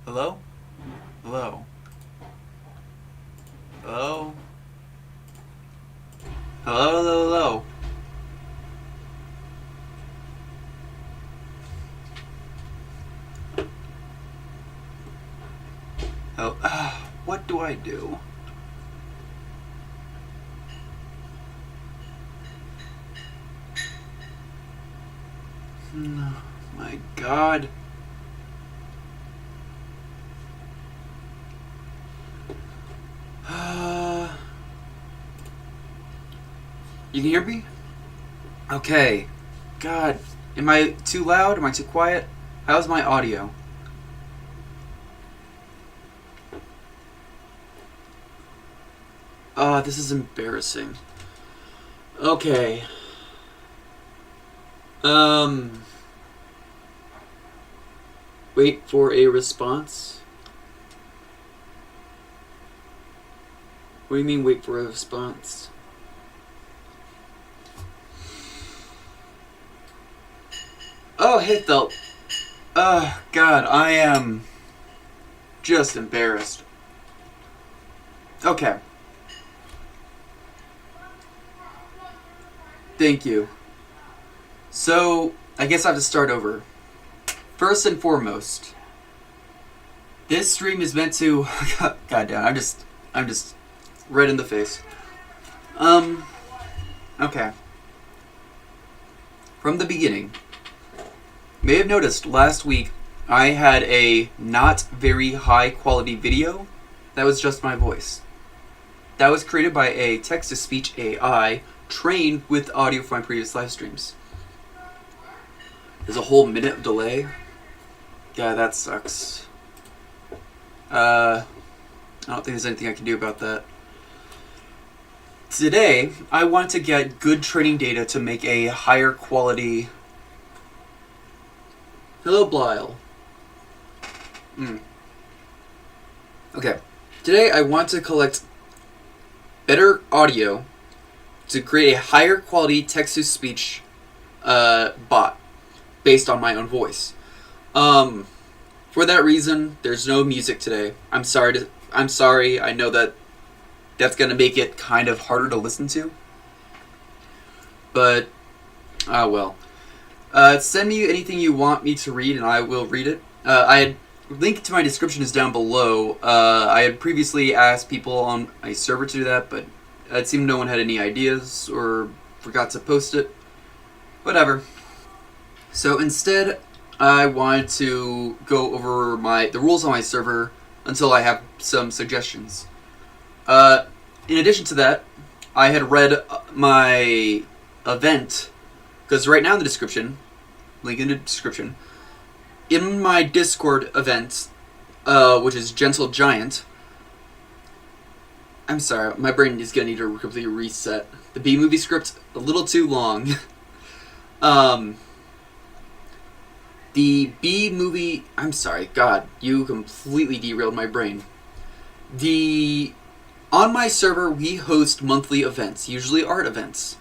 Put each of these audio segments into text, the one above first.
Hello? Hello? Hello? Hello, hello, hello. Oh, what do I do? My God. You can hear me? Okay. God. Am I too loud? Am I too quiet? How's my audio? This is embarrassing. Okay. Wait for a response. What do you mean wait for a response? Oh, hit the... God, I am just embarrassed. Okay. Thank you. So, I guess I have to start over. First and foremost, this stream is meant to... God damn, I'm just red in the face. Okay. From the beginning, you may have noticed last week I had a not very high quality video that was just my voice. That was created by a text-to-speech AI trained with audio from my previous live streams. There's a whole minute of delay. Yeah, that sucks. I don't think there's anything I can do about that. Today, I want to get good training data to make a higher quality... Hello, Blyle. Okay. Today, I want to collect better audio to create a higher quality text-to-speech bot based on my own voice. For that reason, there's no music today. I'm sorry. I know that's gonna make it kind of harder to listen to. But, well. Send me anything you want me to read, and I will read it. Link to my description is down below. I had previously asked people on my server to do that, but it seemed no one had any ideas or forgot to post it. Whatever. So instead, I wanted to go over the rules on my server until I have some suggestions. In addition to that, I had read my event, because right now in the description, link in the description, in my Discord event, which is Gentle Giant. I'm sorry, my brain is gonna need to completely reset. The B-movie script, a little too long. The B-movie... I'm sorry, God, you completely derailed my brain. On my server, we host monthly events, usually art events.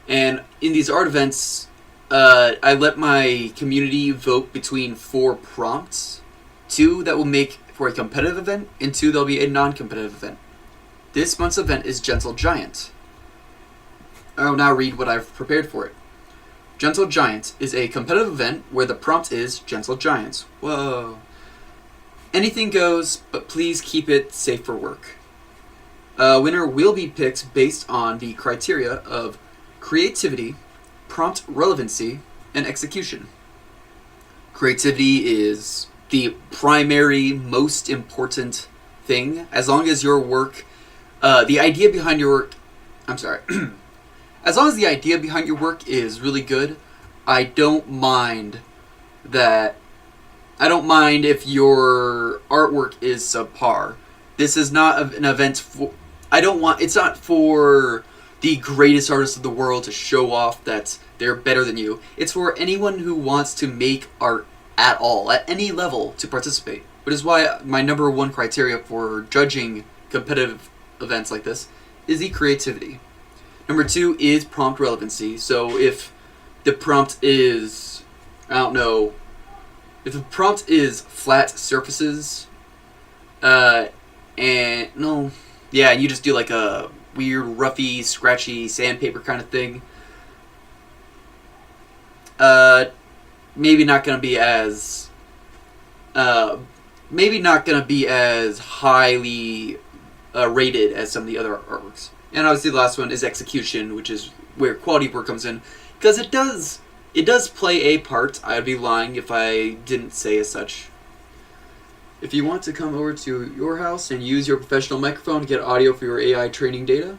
And in these art events, I let my community vote between 4 prompts. 2 that will make for a competitive event, and 2 that will be a non-competitive event. This month's event is Gentle Giant. I will now read what I've prepared for it. Gentle Giant is a competitive event where the prompt is Gentle Giants. Whoa. Anything goes, but please keep it safe for work. A winner will be picked based on the criteria of creativity, prompt relevancy, and execution. Creativity is the primary, most important thing. As long as your work, the idea behind your work, as long as the idea behind your work is really good, I don't mind if your artwork is subpar. This is not an event for... it's not for the greatest artists of the world to show off that they're better than you. It's for anyone who wants to make art at all, at any level, to participate. Which is why my number 1 criteria for judging competitive events like this is the creativity. Number 2 is prompt relevancy. So if the prompt is, if the prompt is flat surfaces Uh, and no, yeah, you just do like a weird, roughy, scratchy sandpaper kind of thing. Uh, maybe not gonna be as maybe not gonna be as highly rated as some of the other artworks. And obviously, the last one is execution, which is where quality of work comes in, because it does play a part. I'd be lying if I didn't say as such. If you want to come over to your house and use your professional microphone to get audio for your AI training data,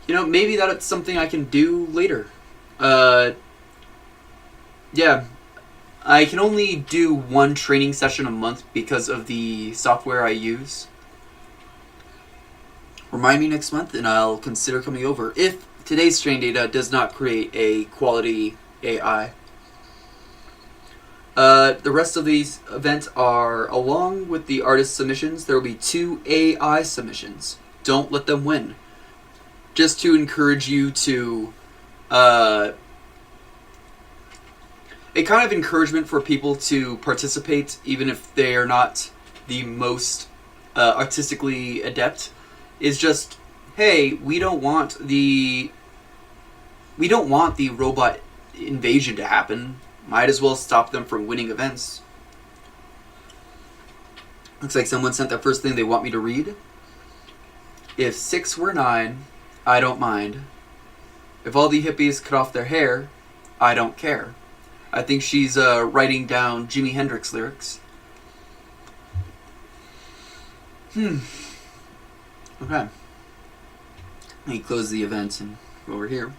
maybe that's something I can do later. Yeah, I can only do one training session a month because of the software I use. Remind me next month and I'll consider coming over if today's training data does not create a quality AI. The rest of these events are, along with the artist submissions, there will be 2 AI submissions. Don't let them win. Just to encourage you to, a kind of encouragement for people to participate, even if they are not the most artistically adept, is just, hey, we don't want the robot invasion to happen. Might as well stop them from winning events. Looks like someone sent the first thing they want me to read. If 6 were 9, I don't mind. If all the hippies cut off their hair, I don't care. I think she's writing down Jimi Hendrix lyrics. Okay. Let me close the event and go over here.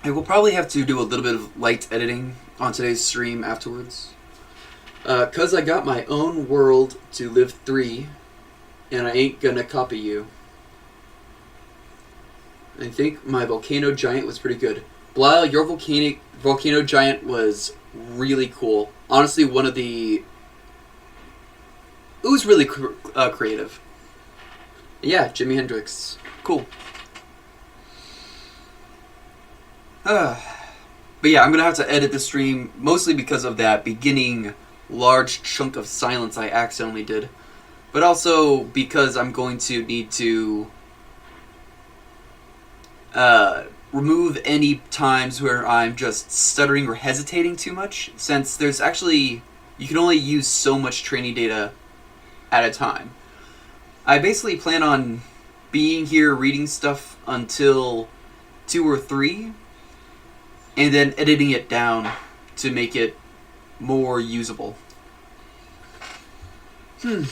I will probably have to do a little bit of light editing on today's stream afterwards. Cause I got my own world to live 3, and I ain't gonna copy you. I think my volcano giant was pretty good. Blyle, your volcano giant was really cool. Honestly, it was really creative. Yeah, Jimi Hendrix. Cool. But yeah, I'm going to have to edit the stream, mostly because of that beginning large chunk of silence I accidentally did. But also because I'm going to need to remove any times where I'm just stuttering or hesitating too much, since there's actually, you can only use so much training data at a time. I basically plan on being here reading stuff until 2 or 3, and then editing it down to make it more usable. So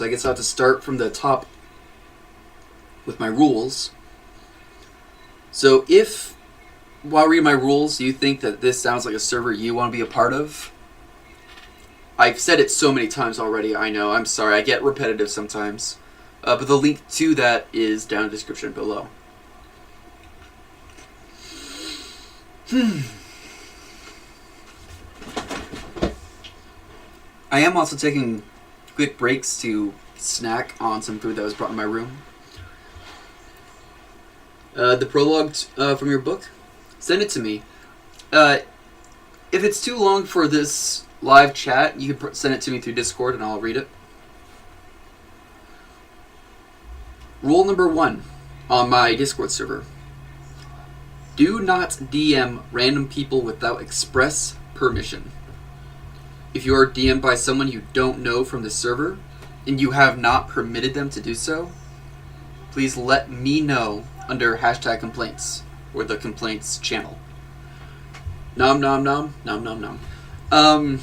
I guess I'll have to start from the top with my rules. So if, while reading my rules, you think that this sounds like a server you want to be a part of, I've said it so many times already, I know, I'm sorry, I get repetitive sometimes. But the link to that is down in the description below. I am also taking quick breaks to snack on some food that was brought in my room. The prologue from your book, send it to me. If it's too long for this live chat, you can send it to me through Discord and I'll read it. Rule number 1 on my Discord server. Do not DM random people without express permission. If you are DM'd by someone you don't know from the server, and you have not permitted them to do so, please let me know under #complaints, or the complaints channel. Nom nom nom, nom nom nom.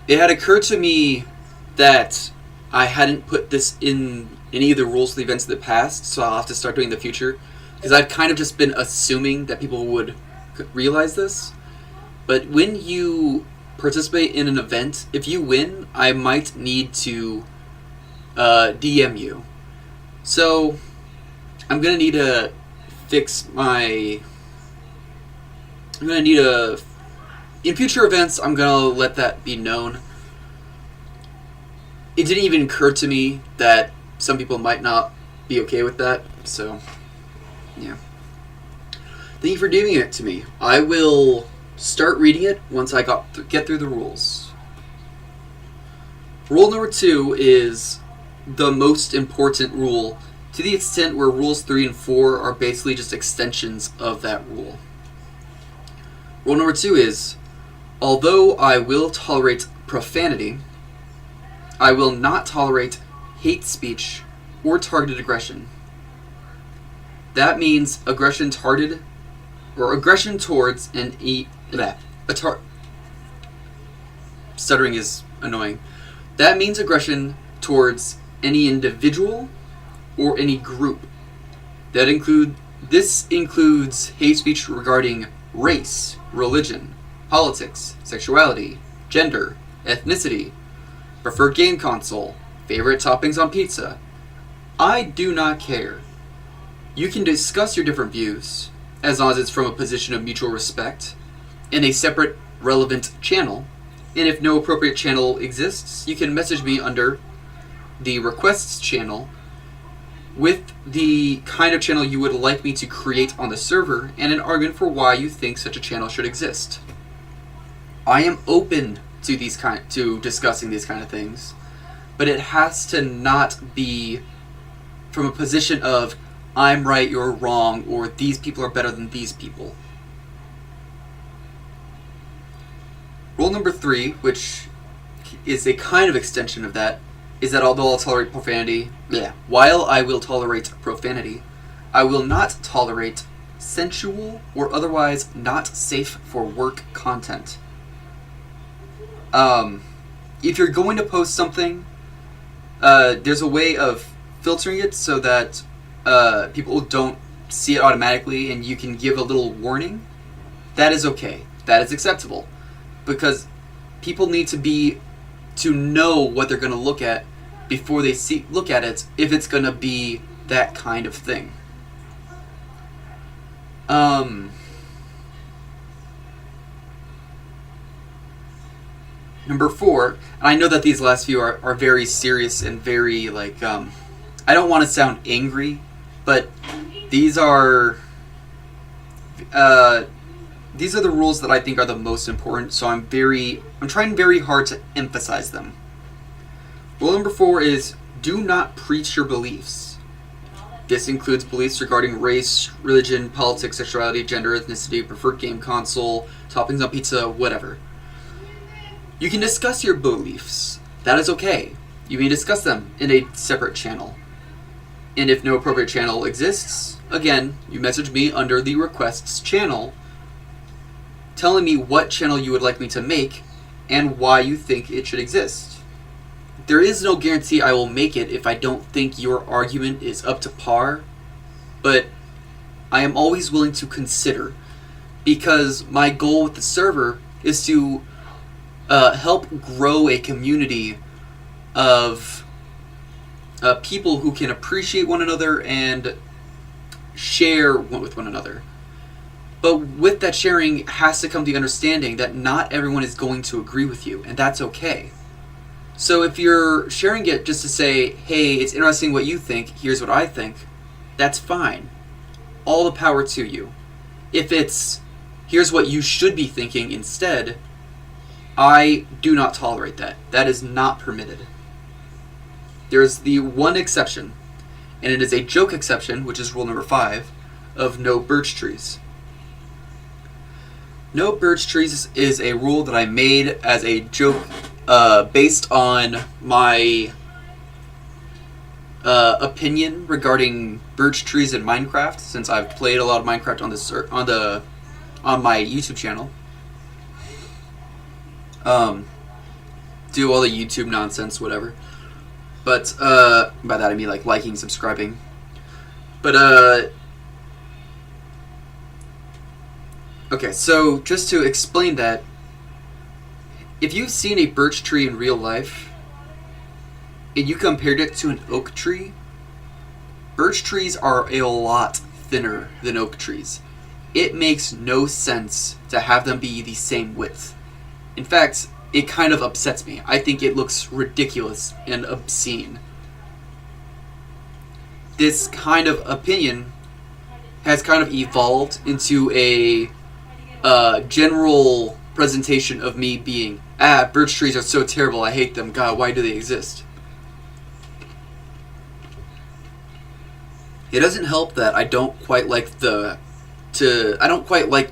It had occurred to me that I hadn't put this in any of the rules for the events of the past, so I'll have to start doing in the future. Because I've kind of just been assuming that people would realize this. But when you participate in an event, if you win, I might need to DM you. So I'm going to need to fix my... in future events, I'm going to let that be known. It didn't even occur to me that some people might not be okay with that, so... Yeah. Thank you for giving it to me. I will start reading it once I get through the rules. Rule number 2 is the most important rule, to the extent where rules 3 and 4 are basically just extensions of that rule. Rule number 2 is, although I will tolerate profanity, I will not tolerate hate speech or targeted aggression. That means aggression towards stuttering is annoying. That means aggression towards any individual or any group. This includes hate speech regarding race, religion, politics, sexuality, gender, ethnicity, preferred game console, favorite toppings on pizza. I do not care. You can discuss your different views, as long as it's from a position of mutual respect, in a separate, relevant channel, and if no appropriate channel exists, you can message me under the requests channel with the kind of channel you would like me to create on the server and an argument for why you think such a channel should exist. I am open to discussing these kind of things, but it has to not be from a position of I'm right, you're wrong, or these people are better than these people. Rule number 3, which is a kind of extension of that, is that although I'll tolerate profanity, while I will tolerate profanity, I will not tolerate sensual or otherwise not safe for work content. If you're going to post something, there's a way of filtering it so that people don't see it automatically and you can give a little warning. That is okay. That is acceptable. Because people need to know what they're going to look at before they look at it, if it's going to be that kind of thing. Number 4, and I know that these last few are very serious and very, I don't want to sound angry, but these are the rules that I think are the most important, so I'm trying very hard to emphasize them. Rule number 4 is, do not preach your beliefs. This includes beliefs regarding race, religion, politics, sexuality, gender, ethnicity, preferred game console, toppings on pizza, whatever. You can discuss your beliefs. That is okay. You may discuss them in a separate channel. And if no appropriate channel exists, again, you message me under the requests channel, telling me what channel you would like me to make and why you think it should exist. There is no guarantee I will make it if I don't think your argument is up to par, but I am always willing to consider, because my goal with the server is to help grow a community of people who can appreciate one another and share with one another. But with that sharing has to come the understanding that not everyone is going to agree with you, and that's okay. So if you're sharing it just to say, hey, it's interesting what you think, here's what I think, that's fine. All the power to you. If it's, here's what you should be thinking instead, I do not tolerate that. That is not permitted. There's the one exception, and it is a joke exception, which is rule number 5, of no birch trees. No birch trees is a rule that I made as a joke based on my opinion regarding birch trees in Minecraft, since I've played a lot of Minecraft on my YouTube channel. Do all the YouTube nonsense, whatever. But by that I mean like liking, subscribing. But okay, so just to explain that, if you've seen a birch tree in real life, and you compared it to an oak tree, birch trees are a lot thinner than oak trees. It makes no sense to have them be the same width. In fact, it kind of upsets me. I think it looks ridiculous and obscene. This kind of opinion has kind of evolved into a general presentation of me being, birch trees are so terrible, I hate them, God, why do they exist? It doesn't help that I don't quite like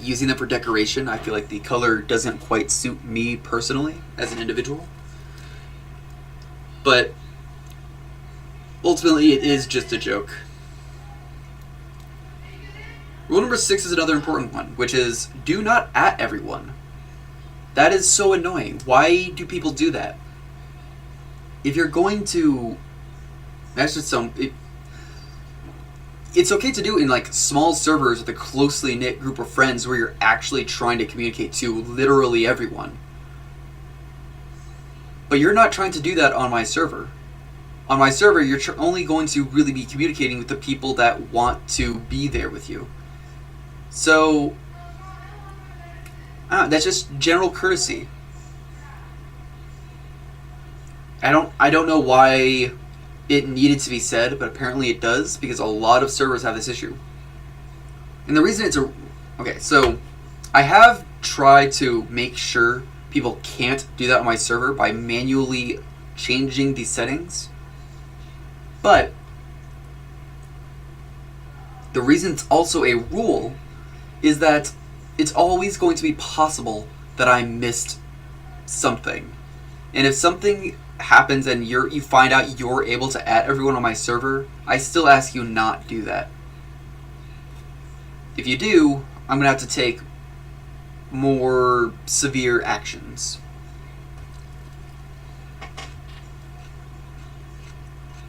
using them for decoration. I feel like the color doesn't quite suit me personally as an individual. But ultimately, it is just a joke. Rule number 6 is another important one, which is do not at everyone. That is so annoying. Why do people do that? If you're going to message it's okay to do it in like small servers with a closely knit group of friends where you're actually trying to communicate to literally everyone. But you're not trying to do that on my server. On my server, you're only going to really be communicating with the people that want to be there with you. So, that's just general courtesy. I don't know why it needed to be said, but apparently it does, because a lot of servers have this issue. And the reason so I have tried to make sure people can't do that on my server by manually changing the settings. But the reason it's also a rule is that it's always going to be possible that I missed something. And if something happens and you find out you're able to add everyone on my server, I still ask you not do that. If you do, I'm going to have to take more severe actions.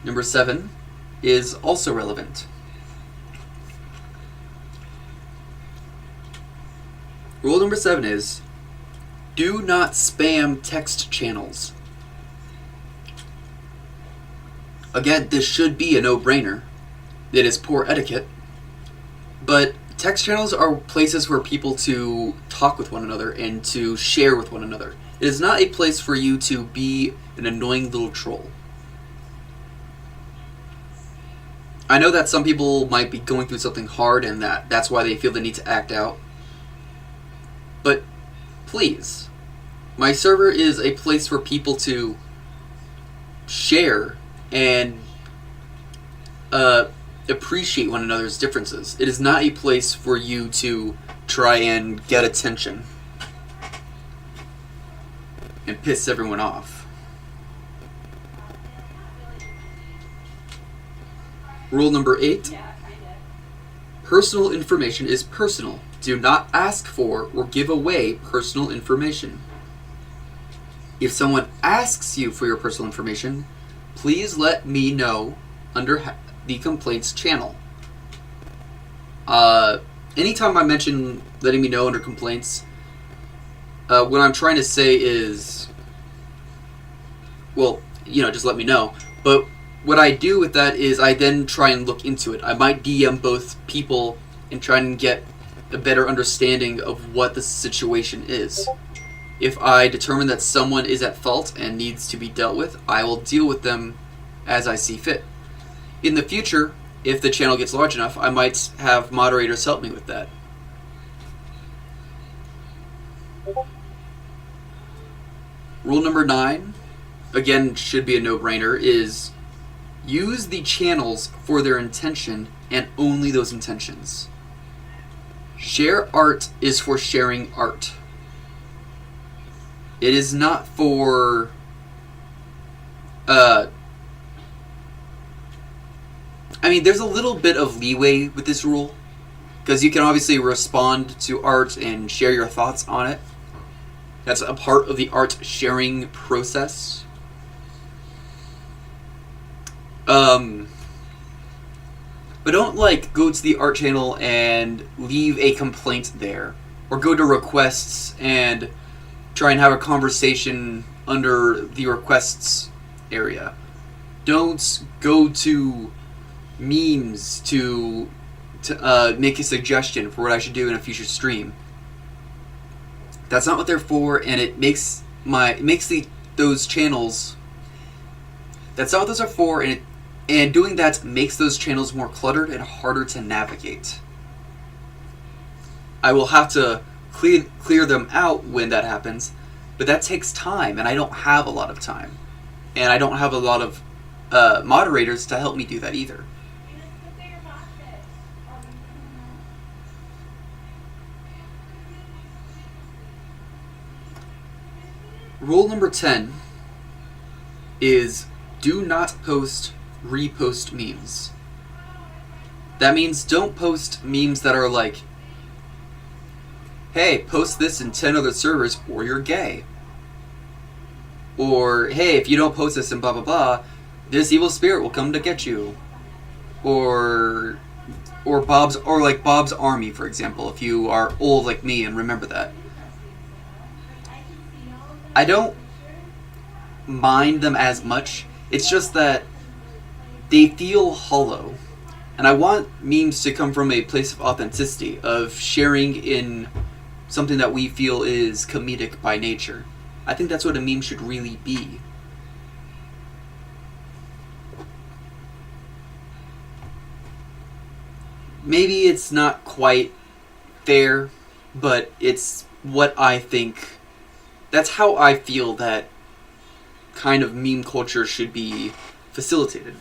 Number 7 is also relevant. Rule number 7 is do not spam text channels. Again, this should be a no-brainer. It is poor etiquette. But text channels are places for people to talk with one another and to share with one another. It is not a place for you to be an annoying little troll. I know that some people might be going through something hard and that's why they feel the need to act out. But please, my server is a place for people to share and appreciate one another's differences. It is not a place for you to try and get attention and piss everyone off. Rule number 8. Personal information is personal. Do not ask for or give away personal information. If someone asks you for your personal information, please let me know under the complaints channel. Anytime I mention letting me know under complaints, what I'm trying to say is, well, just let me know. But what I do with that is I then try and look into it. I might DM both people and try and get a better understanding of what the situation is. If I determine that someone is at fault and needs to be dealt with, I will deal with them as I see fit. In the future, if the channel gets large enough, I might have moderators help me with that. Rule number 9, again, should be a no-brainer, is use the channels for their intention and only those intentions. Share art is for sharing art. It is not for there's a little bit of leeway with this rule, because you can obviously respond to art and share your thoughts on it. That's a part of the art sharing process. But don't go to the art channel and leave a complaint there, or go to requests and try and have a conversation under the requests area. Don't go to memes to make a suggestion for what I should do in a future stream. That's not what they're for, and it makes those channels. That's not what those are for, and doing that makes those channels more cluttered and harder to navigate. I will have to clear them out when that happens, but that takes time, and I don't have a lot of time. And I don't have a lot of moderators to help me do that either. Rule number 10 is do not post repost memes. That means don't post memes that are like, hey, post this in 10 other servers or you're gay. Or, hey, if you don't post this in blah blah blah, this evil spirit will come to get you. Or Bob's Army, for example, if you are old like me and remember that. I don't mind them as much. It's just that they feel hollow. And I want memes to come from a place of authenticity, of sharing in something that we feel is comedic by nature. I think that's what a meme should really be. Maybe it's not quite fair, but it's what I think. That's how I feel that kind of meme culture should be facilitated.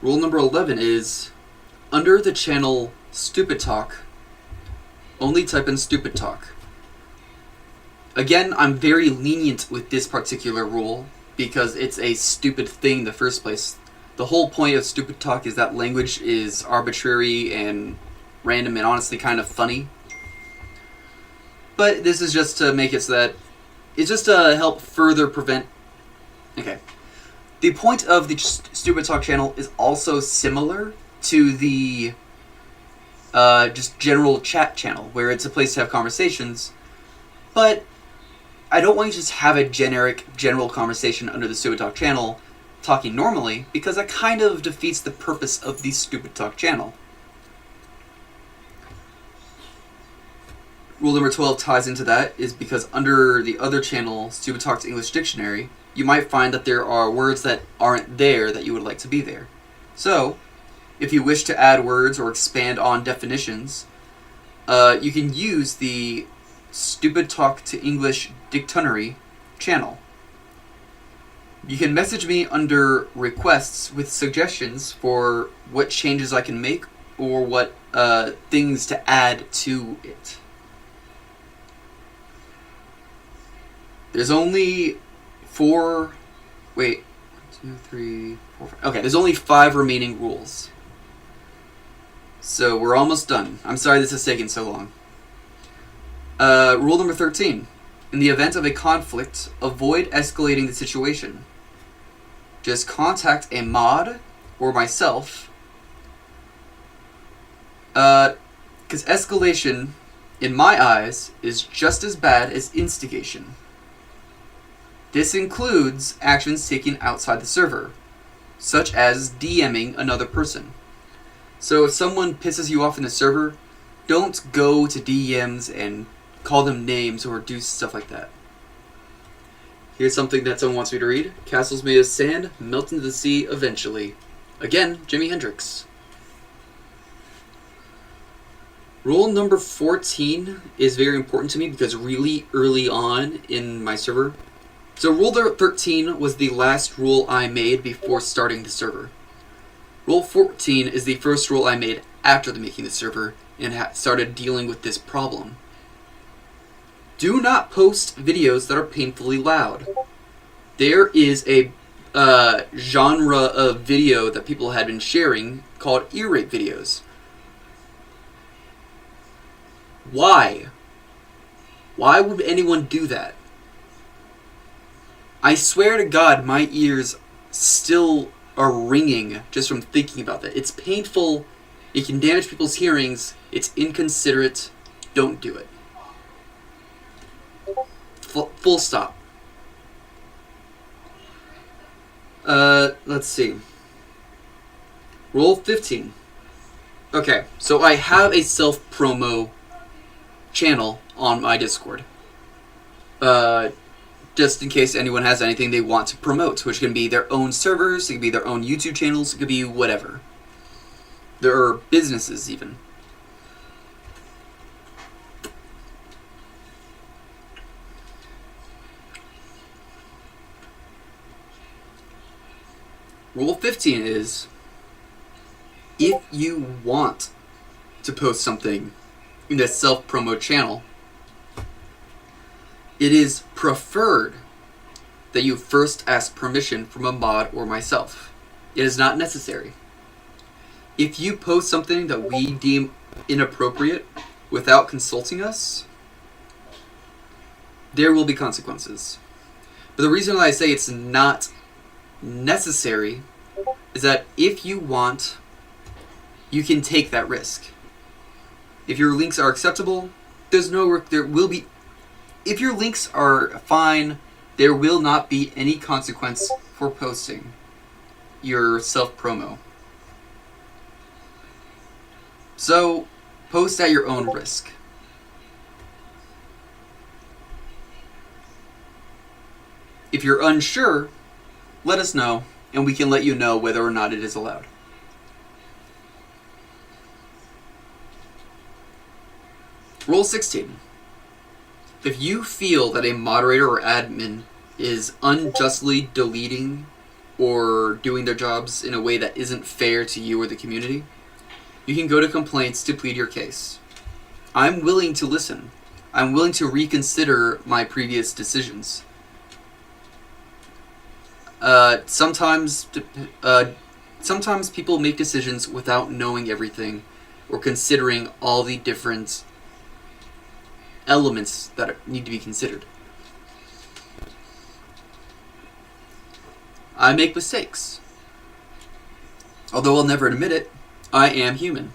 Rule number 11 is, under the channel Stupid Talk, only type in Stupid Talk. Again, I'm very lenient with this particular rule because it's a stupid thing in the first place. The whole point of Stupid Talk is that language is arbitrary and random and honestly kind of funny. But this is just to make it so that it's just to help further prevent. Okay. The point of the Stupid Talk channel is also similar to the just general chat channel, where it's a place to have conversations. But I don't want you to just have a general conversation under the Stupid Talk channel talking normally, because that kind of defeats the purpose of the Stupid Talk channel. Rule number 12 ties into that, is because under the other channel, Stupid Talk's English Dictionary, you might find that there are words that aren't there that you would like to be there. So, if you wish to add words or expand on definitions, you can use the Stupid Talk to English Dictionary channel. You can message me under requests with suggestions for what changes I can make or what things to add to it. There's only there's only 5 remaining rules. So we're almost done. I'm sorry this is taking so long. Rule number 13. In the event of a conflict, avoid escalating the situation. Just contact a mod or myself. Because escalation, in my eyes, is just as bad as instigation. This includes actions taken outside the server, such as DMing another person. So if someone pisses you off in the server, don't go to DMs and call them names or do stuff like that. Here's something that someone wants me to read. Castles made of sand melt into the sea eventually. Again, Jimi Hendrix. Rule number 14 is very important to me because really early on in my server. So rule 13 was the last rule I made before starting the server. Rule 14 is the first rule I made after making the server and started dealing with this problem. Do not post videos that are painfully loud. There is a genre of video that people had been sharing called ear rape videos. Why? Why would anyone do that? I swear to God, my ears still are ringing just from thinking about that. It's painful. It can damage people's hearings. It's inconsiderate. Don't do it. Full stop. Let's see. Rule 15. Okay, so I have a self-promo channel on my Discord. Just in case anyone has anything they want to promote, which can be their own servers, it can be their own YouTube channels, it could be whatever. There are businesses even. Rule 15 is, if you want to post something in the self-promo channel, it is preferred that you first ask permission from a mod or myself. It is not necessary. If you post something that we deem inappropriate without consulting us, there will be consequences. But the reason I say it's not necessary is that if you want, you can take that risk. If your links are acceptable, there will be. If your links are fine, there will not be any consequence for posting your self-promo. So, post at your own risk. If you're unsure, let us know, and we can let you know whether or not it is allowed. Rule 16. If you feel that a moderator or admin is unjustly deleting or doing their jobs in a way that isn't fair to you or the community, you can go to complaints to plead your case. I'm willing to listen. I'm willing to reconsider my previous decisions. Sometimes people make decisions without knowing everything or considering all the different elements that need to be considered. I make mistakes. Although I'll never admit it, I am human.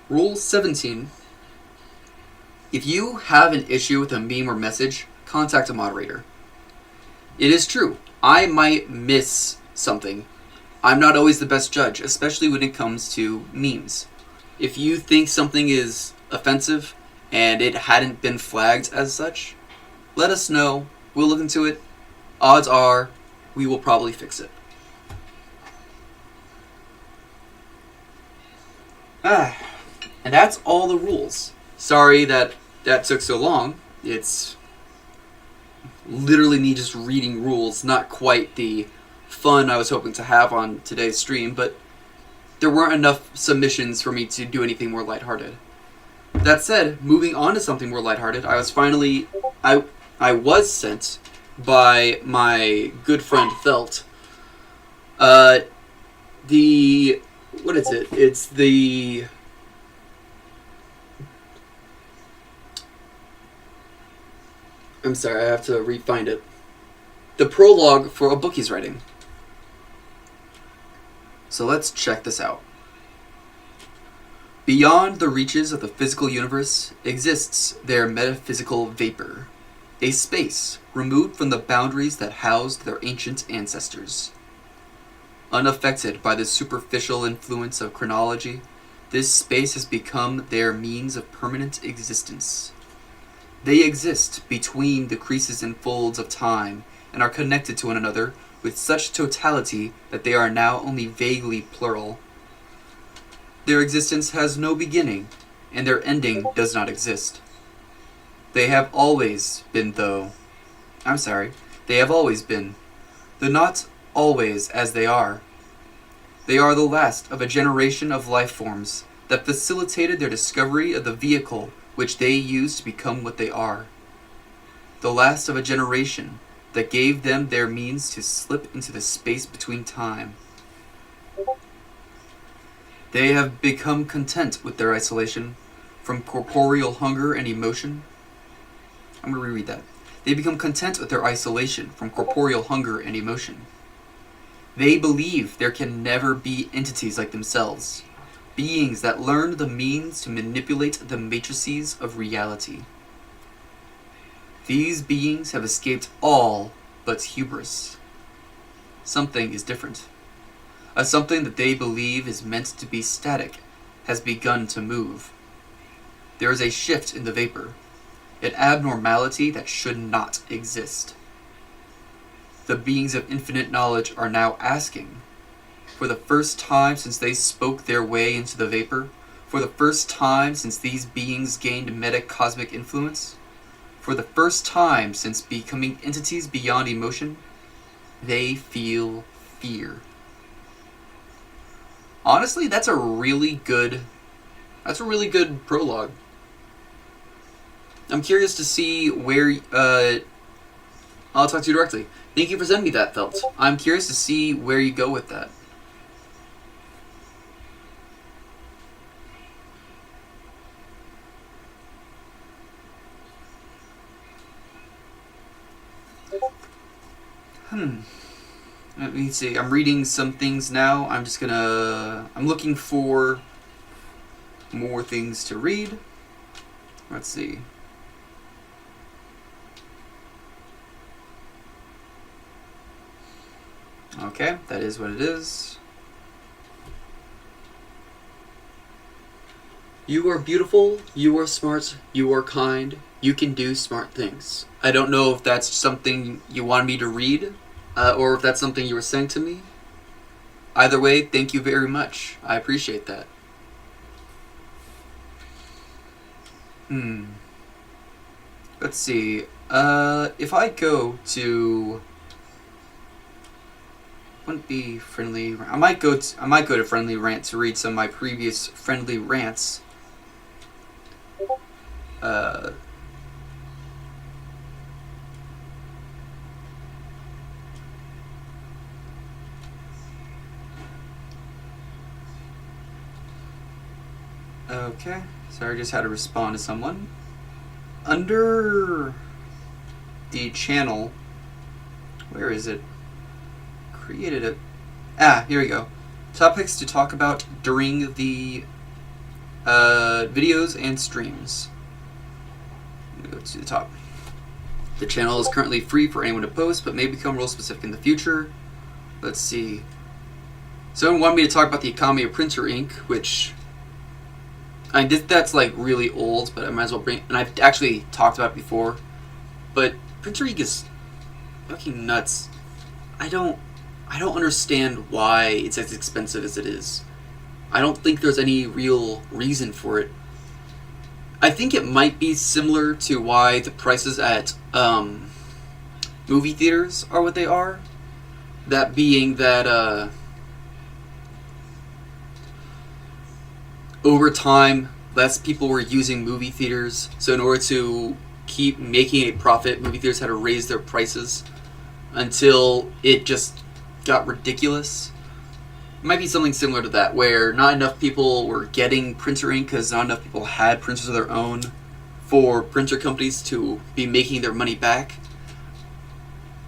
Rule 17. If you have an issue with a meme or message, contact a moderator. It is true, I might miss something. I'm not always the best judge, especially when it comes to memes. If you think something is offensive and it hadn't been flagged as such, let us know. We'll look into it. Odds are we will probably fix it. And that's all the rules. Sorry that took so long. It's literally me just reading rules, not quite the fun I was hoping to have on today's stream, but there weren't enough submissions for me to do anything more lighthearted. That said, moving on to something more lighthearted, I was sent by my good friend Felt what is it? It's the I'm sorry, I have to re-find it. The prologue for a book he's writing. So let's check this out. Beyond the reaches of the physical universe exists their metaphysical vapor, a space removed from the boundaries that housed their ancient ancestors. Unaffected by the superficial influence of chronology, this space has become their means of permanent existence. They exist between the creases and folds of time and are connected to one another with such totality that they are now only vaguely plural. Their existence has no beginning, and their ending does not exist. They have always been, though not always as they are. They are the last of a generation of life forms that facilitated their discovery of the vehicle which they used to become what they are. The last of a generation that gave them their means to slip into the space between time. They have become content with their isolation from corporeal hunger and emotion. I'm going to reread that. They become content with their isolation from corporeal hunger and emotion. They believe there can never be entities like themselves, beings that learned the means to manipulate the matrices of reality. These beings have escaped all but hubris. Something is different. A something that they believe is meant to be static has begun to move. There is a shift in the vapor, an abnormality that should not exist. the beings of infinite knowledge are now asking. For the first time since they spoke their way into the vapor, for the first time since these beings gained metacosmic influence, for the first time since becoming entities beyond emotion, they feel fear. Honestly, that's a really good prologue. I'm curious to see where I'll talk to you directly. Thank you for sending me that, Felt. I'm curious to see where you go with that. Let me see. I'm reading some things now. I'm looking for more things to read. Let's see. Okay, that is what it is. You are beautiful, you are smart, you are kind, you can do smart things. I don't know if that's something you wanted me to read, or if that's something you were saying to me. Either way, thank you very much. I appreciate that. Let's see. If I go to... Wouldn't be friendly... I might go to Friendly Rant to read some of my previous friendly rants. Okay, sorry, I just had to respond to someone. Under the channel, where is it? Created it. Here we go. Topics to talk about during the videos and streams. I'm gonna go to the top. The channel is currently free for anyone to post, but may become role specific in the future. Let's see. Someone wanted me to talk about the economy of printer ink, which that's like really old, but I might as well bring. And I've actually talked about it before, but printer ink is fucking nuts. I don't understand why it's as expensive as it is. I don't think there's any real reason for it. I think it might be similar to why the prices at movie theaters are what they are. That being that over time, less people were using movie theaters, so in order to keep making a profit, movie theaters had to raise their prices until it just got ridiculous. It might be something similar to that, where not enough people were getting printer ink because not enough people had printers of their own for printer companies to be making their money back.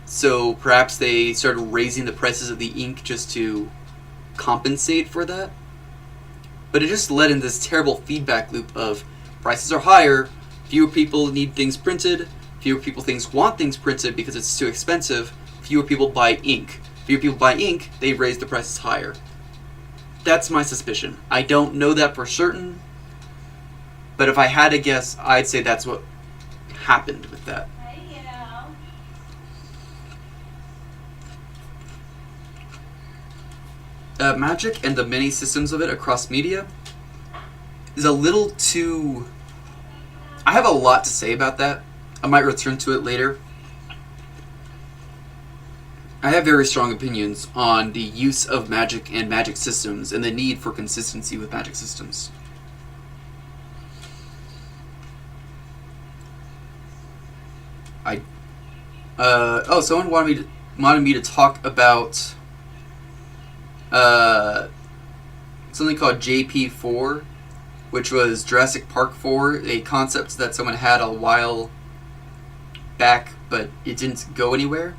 So perhaps they started raising the prices of the ink just to compensate for that. But it just led in this terrible feedback loop of prices are higher, fewer people need things printed, fewer people want things printed because it's too expensive, fewer people buy ink. Fewer people buy ink, they raise the prices higher. That's my suspicion. I don't know that for certain, but if I had to guess, I'd say that's what happened with that. Magic and the many systems of it across media is a little too... I have a lot to say about that. I might return to it later. I have very strong opinions on the use of magic and magic systems and the need for consistency with magic systems. Someone wanted me to talk about something called JP4, which was Jurassic Park 4, a concept that someone had a while back, but it didn't go anywhere.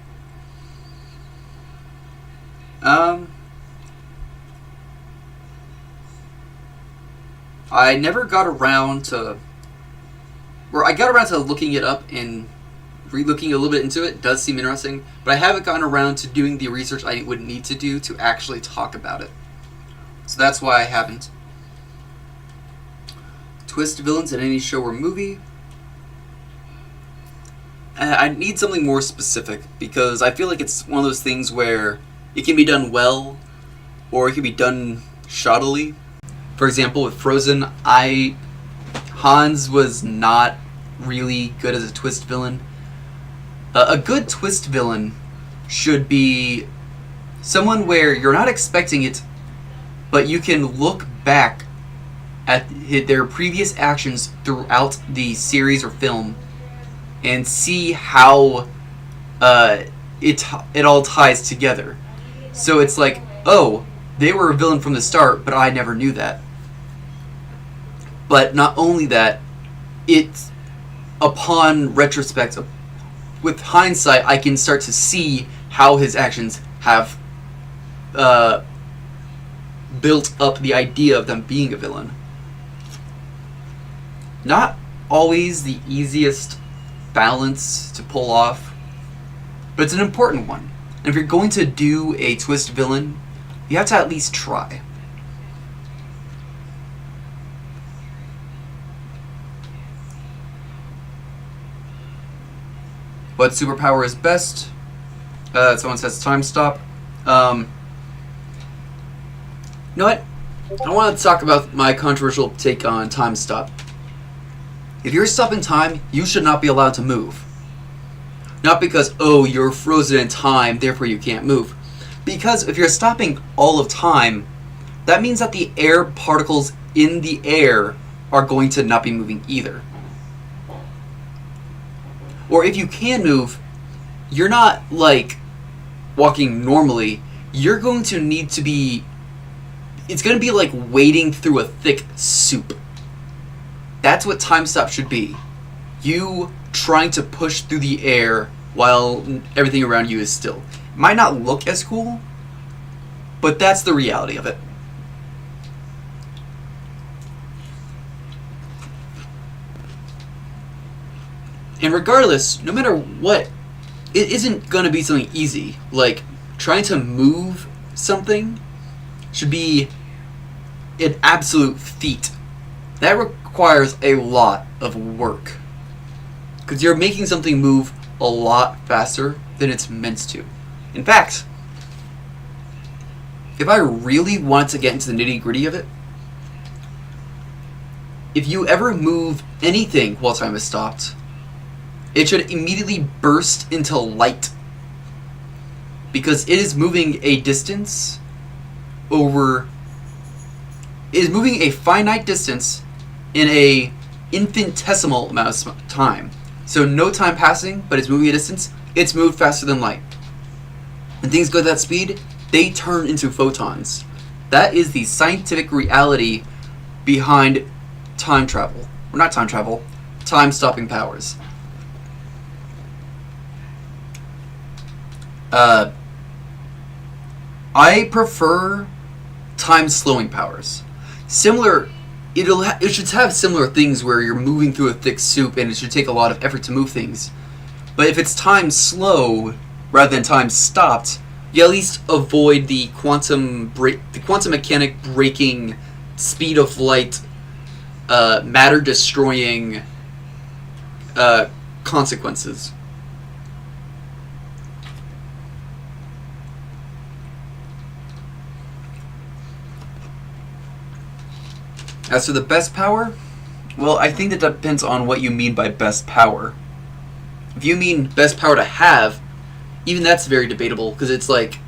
I never got around to... I got around to looking it up and re-looking a little bit into it. It does seem interesting, but I haven't gotten around to doing the research I would need to do to actually talk about it. So that's why I haven't. Twist villains in any show or movie. I need something more specific, because I feel like it's one of those things where it can be done well, or it can be done shoddily. For example, with Frozen, Hans was not really good as a twist villain. A good twist villain should be someone where you're not expecting it, but you can look back at their previous actions throughout the series or film and see how it all ties together. So it's like, oh, they were a villain from the start, but I never knew that. But not only that, it's upon retrospect, with hindsight, I can start to see how his actions have built up the idea of them being a villain. Not always the easiest balance to pull off, but it's an important one. And if you're going to do a twist villain, you have to at least try. What superpower is best? Someone says time stop. You know what? I want to talk about my controversial take on time stop. If you're stopping time, you should not be allowed to move. Not because, oh, you're frozen in time, therefore you can't move. Because if you're stopping all of time, that means that the air particles in the air are going to not be moving either. Or if you can move, you're not like walking normally. You're going to need to be... It's going to be like wading through a thick soup. That's what time stop should be. You trying to push through the air while everything around you is still. It might not look as cool, but that's the reality of it. And regardless, no matter what, it isn't going to be something easy. Like, trying to move something should be an absolute feat. That requires a lot of work. Because you're making something move a lot faster than it's meant to. In fact, if I really want to get into the nitty-gritty of it, if you ever move anything while time is stopped, it should immediately burst into light. Because it is moving a distance over... It is moving a finite distance in a infinitesimal amount of time. So no time passing, but it's moving a distance. It's moved faster than light. When things go at that speed, they turn into photons. That is the scientific reality behind time travel. Or not time travel, time-stopping powers. I prefer time-slowing powers. Similar, it should have similar things where you're moving through a thick soup and it should take a lot of effort to move things. But if it's time slow rather than time stopped, you at least avoid the quantum mechanic breaking, speed of light, matter destroying consequences. As for the best power, well, I think that depends on what you mean by best power. If you mean best power to have, even that's very debatable, because it's like,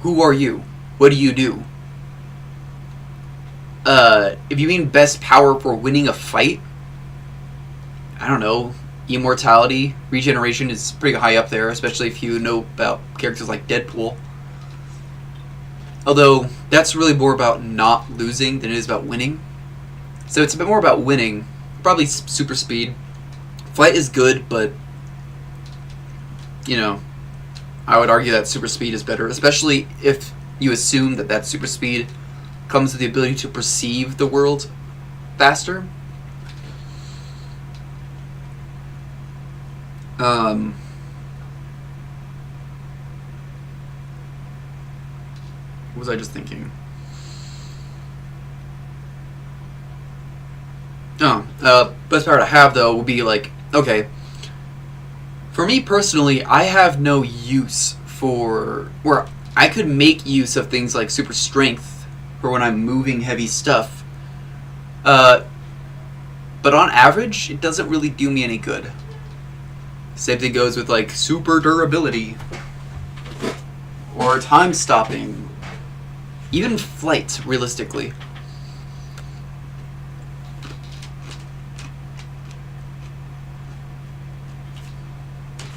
who are you? What do you do? If you mean best power for winning a fight, I don't know, immortality, regeneration is pretty high up there, especially if you know about characters like Deadpool. Although, that's really more about not losing than it is about winning. So it's a bit more about winning. Probably super speed. Flight is good, but, you know, I would argue that super speed is better, especially if you assume that that super speed comes with the ability to perceive the world faster. What was I just thinking? Best power to have, though, would be like, Okay. For me personally, I have no use for... Where I could make use of things like super strength for when I'm moving heavy stuff. But on average, it doesn't really do me any good. Same thing goes with like super durability. Or time stopping. Even flight, realistically.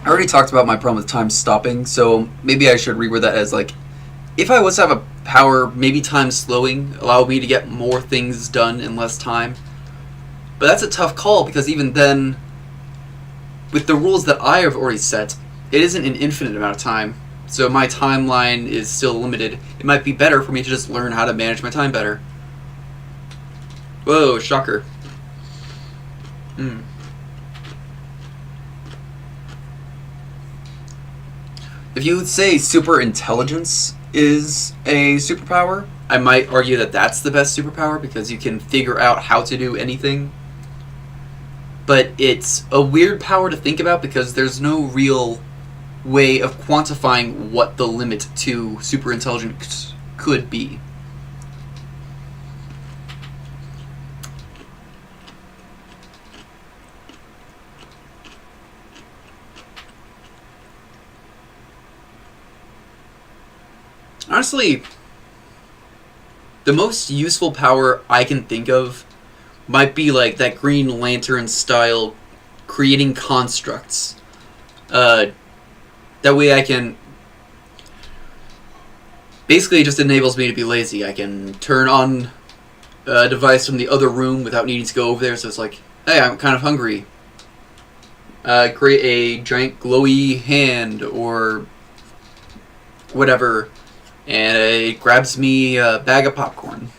I already talked about my problem with time stopping, so maybe I should reword that as like, if I was to have a power, maybe time slowing, allow me to get more things done in less time. But that's a tough call, because even then, with the rules that I have already set, it isn't an infinite amount of time, so my timeline is still limited. It might be better for me to just learn how to manage my time better. Whoa, shocker. If you would say super intelligence is a superpower, I might argue that that's the best superpower, because you can figure out how to do anything. But it's a weird power to think about, because there's no real way of quantifying what the limit to super intelligence could be. Honestly, the most useful power I can think of might be like that Green Lantern style creating constructs. That way I can... Basically, it just enables me to be lazy. I can turn on a device from the other room without needing to go over there, so it's like, hey, I'm kind of hungry. Create a giant glowy hand or whatever, and it grabs me a bag of popcorn.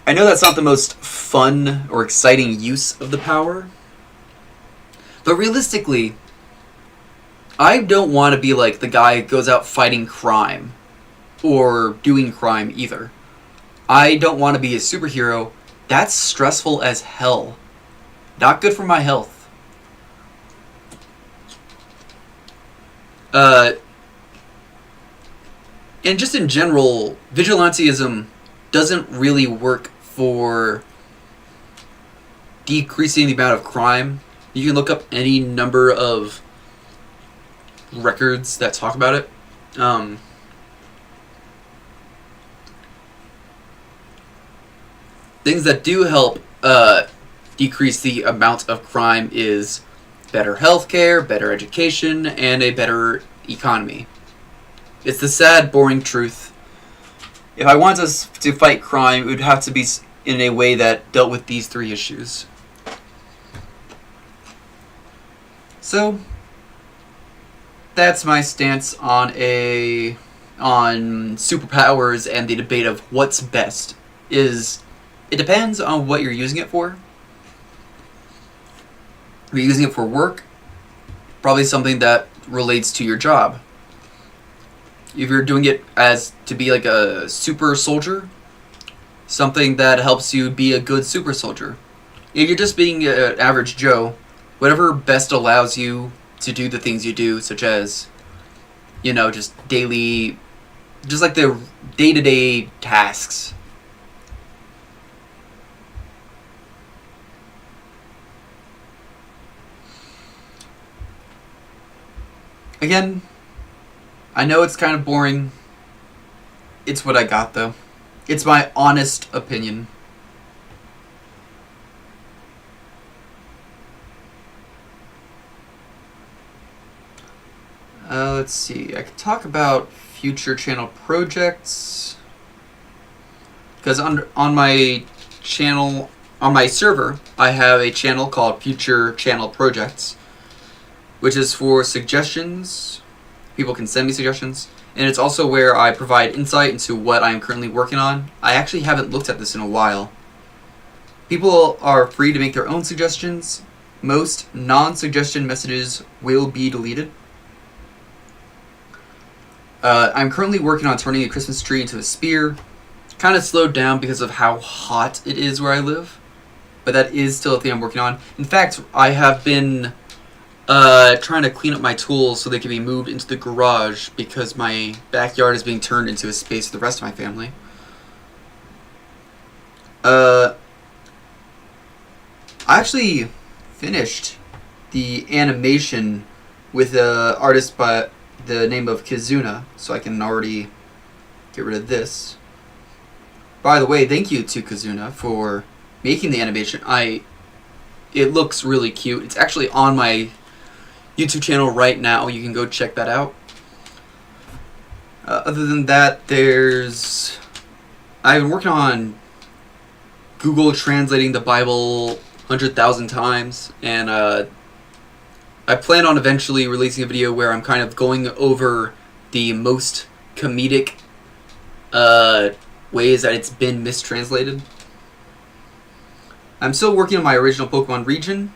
I know that's not the most fun or exciting use of the power, but realistically, I don't want to be like the guy who goes out fighting crime or doing crime either. I don't want to be a superhero. That's stressful as hell. Not good for my health. And just in general, vigilantism doesn't really work for decreasing the amount of crime. You can look up any number of records that talk about it. Things that do help decrease the amount of crime is better healthcare, better education, and a better economy. It's the sad, boring truth. If I wanted us to fight crime, it would have to be in a way that dealt with these three issues. So, that's my stance on superpowers and the debate of what's best. It depends on what you're using it for. If you're using it for work, probably something that relates to your job. If you're doing it as to be like a super soldier, something that helps you be a good super soldier. If you're just being an average Joe, whatever best allows you to do the things you do, such as, just daily, just like the day-to-day tasks. Again, I know it's kind of boring. It's what I got, though. It's my honest opinion. Let's see. I could talk about future channel projects. Because on my channel, on my server, I have a channel called Future Channel Projects, which is for suggestions. People can send me suggestions. And it's also where I provide insight into what I am currently working on. I actually haven't looked at this in a while. People are free to make their own suggestions. Most non-suggestion messages will be deleted. I'm currently working on turning a Christmas tree into a spear. Kind of slowed down because of how hot it is where I live. but that is still a thing I'm working on. In fact, I have been trying to clean up my tools so they can be moved into the garage because my backyard is being turned into a space for the rest of my family. I actually finished the animation with an artist by the name of Kizuna, so I can already get rid of this. By the way, thank you to Kizuna for making the animation. It looks really cute. It's actually on my YouTube channel right now. You can go check that out. Other than that, I've been working on Google translating the Bible 100,000 times, and I plan on eventually releasing a video where I'm kind of going over the most comedic ways that it's been mistranslated. I'm still working on my original Pokemon region.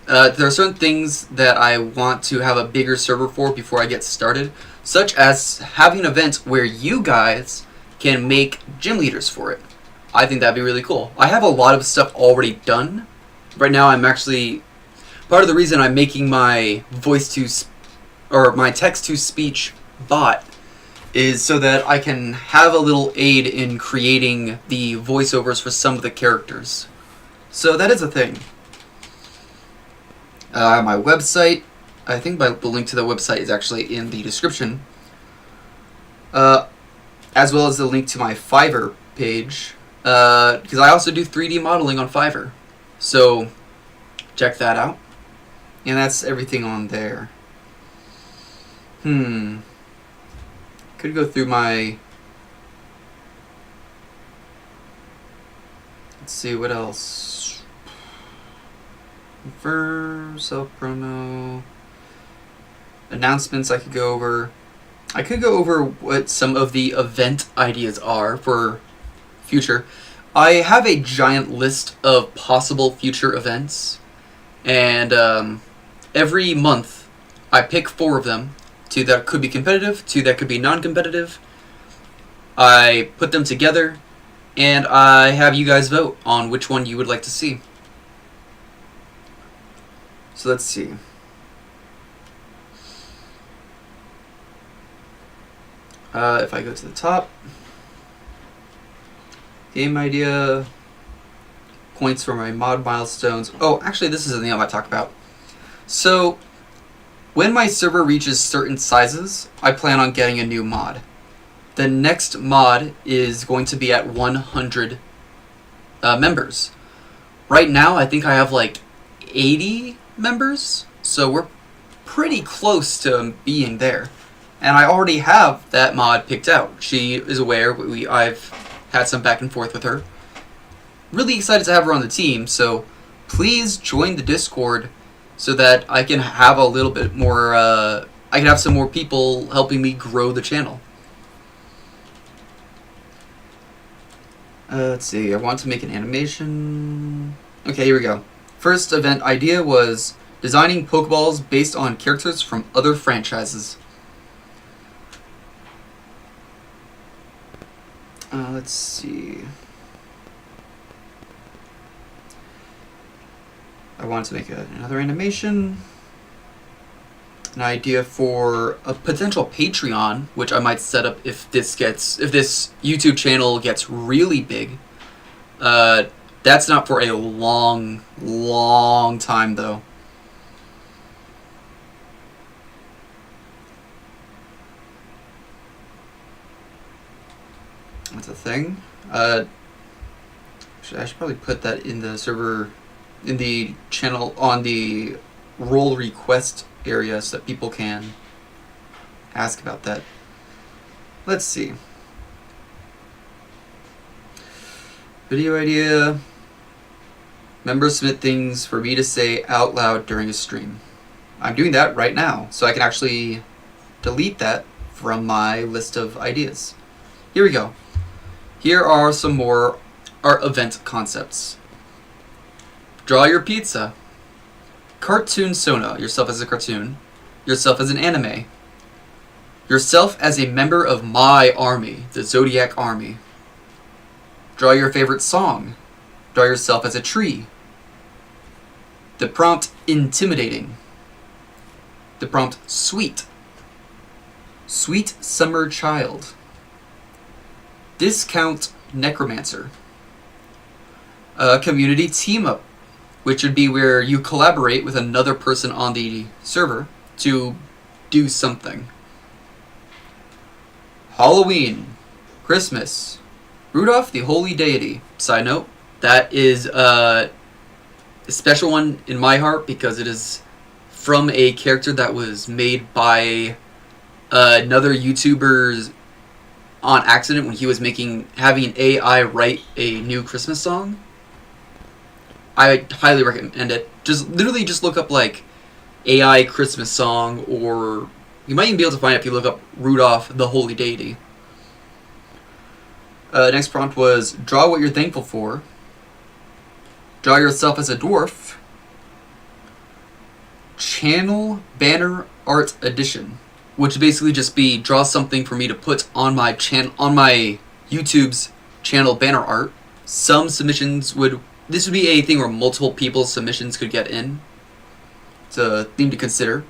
There are certain things that I want to have a bigger server for before I get started, such as having an event where you guys can make gym leaders for it. I think that'd be really cool. I have a lot of stuff already done. Right now I'm actually... Part of the reason I'm making my my text-to-speech bot is so that I can have a little aid in creating the voiceovers for some of the characters. So that is a thing. My website, I think the link to the website is actually in the description. As well as the link to my Fiverr page. Because I also do 3D modeling on Fiverr. So check that out. And that's everything on there. Could go through my... Let's see, what else? For self-promo... Announcements I could go over. I could go over what some of the event ideas are for future. I have a giant list of possible future events. And every month I pick 4 of them. 2 that could be competitive, 2 that could be non-competitive. I put them together, and I have you guys vote on which one you would like to see. So let's see. If I go to the top, game idea, points for my mod milestones. Oh, actually, this is the thing I might talk about. So, when my server reaches certain sizes, I plan on getting a new mod. The next mod is going to be at 100 members. Right now, I think I have like 80 members, so we're pretty close to being there. And I already have that mod picked out. She is aware. I've had some back and forth with her. Really excited to have her on the team, so please join the Discord so that I can have a little bit more, I can have some more people helping me grow the channel. Let's see, I want to make an animation. Okay, here we go. First event idea was designing Pokeballs based on characters from other franchises. Let's see. I want to make another animation. An idea for a potential Patreon, which I might set up if this YouTube channel gets really big. That's not for a long time though. That's a thing. I should probably put that in the server, in the channel, on the role request area so that people can ask about that. Let's see. Video idea. Members submit things for me to say out loud during a stream. I'm doing that right now, so I can actually delete that from my list of ideas. Here we go. Here are some more art event concepts. Draw your pizza. Cartoon Sona, yourself as a cartoon. Yourself as an anime. Yourself as a member of my army, the Zodiak army. Draw your favorite song. Draw yourself as a tree. The prompt intimidating. The prompt sweet. Sweet summer child. Discount necromancer. A community team up, which would be where you collaborate with another person on the server to do something. Halloween. Christmas. Rudolph the Holy Deity. Side note, that is a special one in my heart because it is from a character that was made by another YouTuber on accident when he was having an AI write a new Christmas song. I highly recommend it. Literally just look up like AI Christmas song, or you might even be able to find it if you look up Rudolph the Holy Deity. Next prompt was draw what you're thankful for. Draw yourself as a dwarf. Channel banner art edition, which would basically just be draw something for me to put on my YouTube's channel banner art. Some submissions this would be a thing where multiple people's submissions could get in. It's a thing to consider.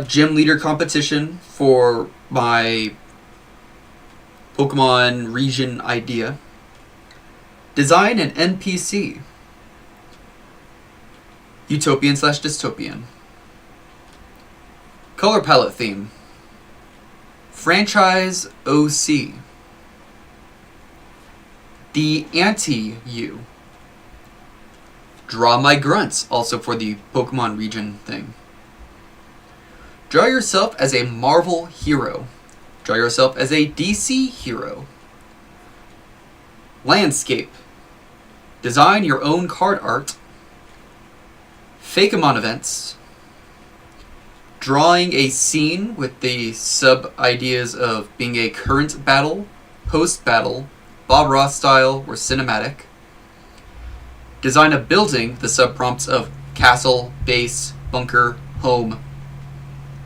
Gym leader competition for my Pokemon region idea. Design an NPC. Utopian/dystopian. Color palette theme. Franchise OC. The Anti-You. Draw my grunts, also for the Pokemon region thing. Draw yourself as a Marvel hero. Draw yourself as a DC hero. Landscape. Design your own card art. Fakeamon events. Drawing a scene with the sub-ideas of being a current battle, post-battle, Bob Ross style, or cinematic. Design a building with the sub-prompts of castle, base, bunker, home,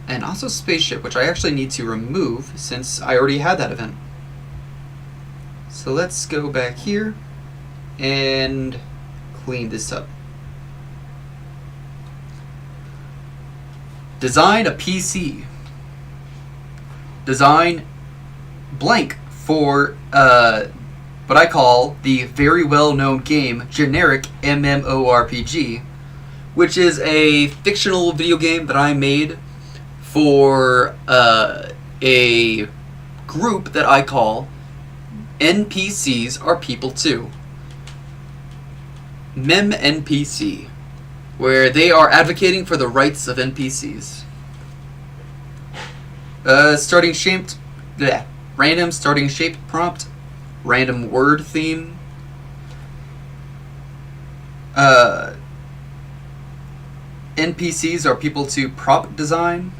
and also spaceship, which I actually need to remove since I already had that event. So let's go back here and clean this up. Design a PC. Design blank for what I call the very well-known game generic MMORPG, which is a fictional video game that I made for a group that I call NPCs Are People Too. Mem NPC, where they are advocating for the rights of NPCs. Random starting shape prompt, random word theme, NPCs are people to prop design,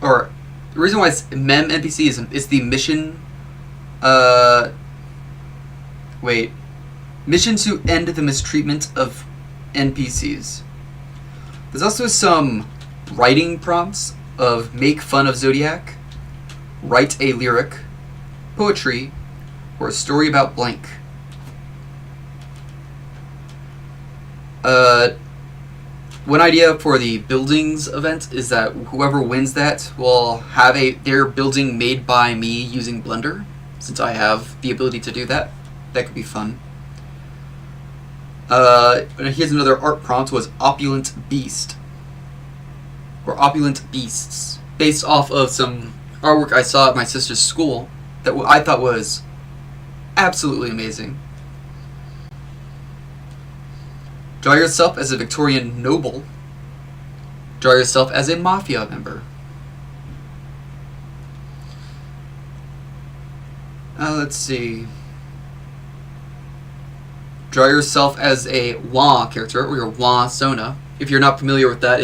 or the reason why it's mem NPC is the mission. Mission to end the mistreatment of NPCs. There's also some writing prompts of make fun of Zodiak, write a lyric, poetry, or a story about blank. One idea for the buildings event is that whoever wins that will have their building made by me using Blender, since I have the ability to do that. That could be fun. Here's another art prompt, was Opulent Beast. Or Opulent Beasts. Based off of some artwork I saw at my sister's school that I thought was absolutely amazing. Draw yourself as a Victorian noble. Draw yourself as a mafia member. Let's see. Draw yourself as a Wah character, or your Wah Sona. If you're not familiar with that,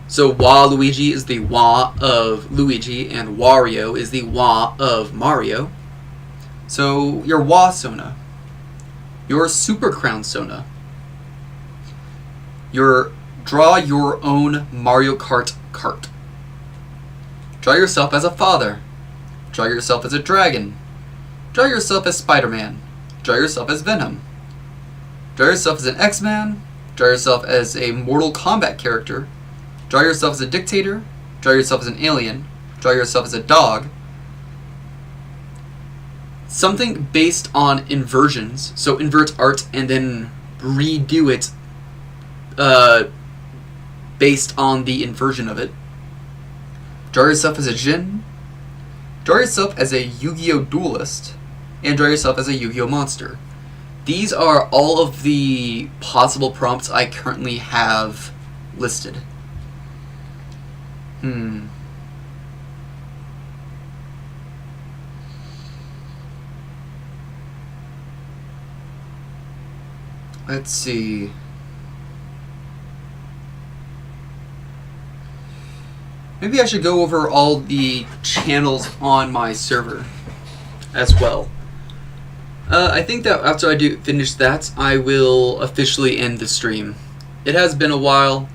so Waluigi is the Wah of Luigi, and Wario is the Wah of Mario. So your Wah Sona. Your Super Crown Sona. Draw your own Mario Kart cart. Draw yourself as a father. Draw yourself as a dragon. Draw yourself as Spider-Man. Draw yourself as Venom. Draw yourself as an X-Man. Draw yourself as a Mortal Kombat character. Draw yourself as a dictator. Draw yourself as an alien. Draw yourself as a dog. Something based on inversions. So invert art and then redo it based on the inversion of it. Draw yourself as a djinn. Draw yourself as a Yu-Gi-Oh! Duelist. And draw yourself as a Yu-Gi-Oh! Monster. These are all of the possible prompts I currently have listed. Let's see. Maybe I should go over all the channels on my server as well. I think that after I do finish that, I will officially end the stream. It has been a while,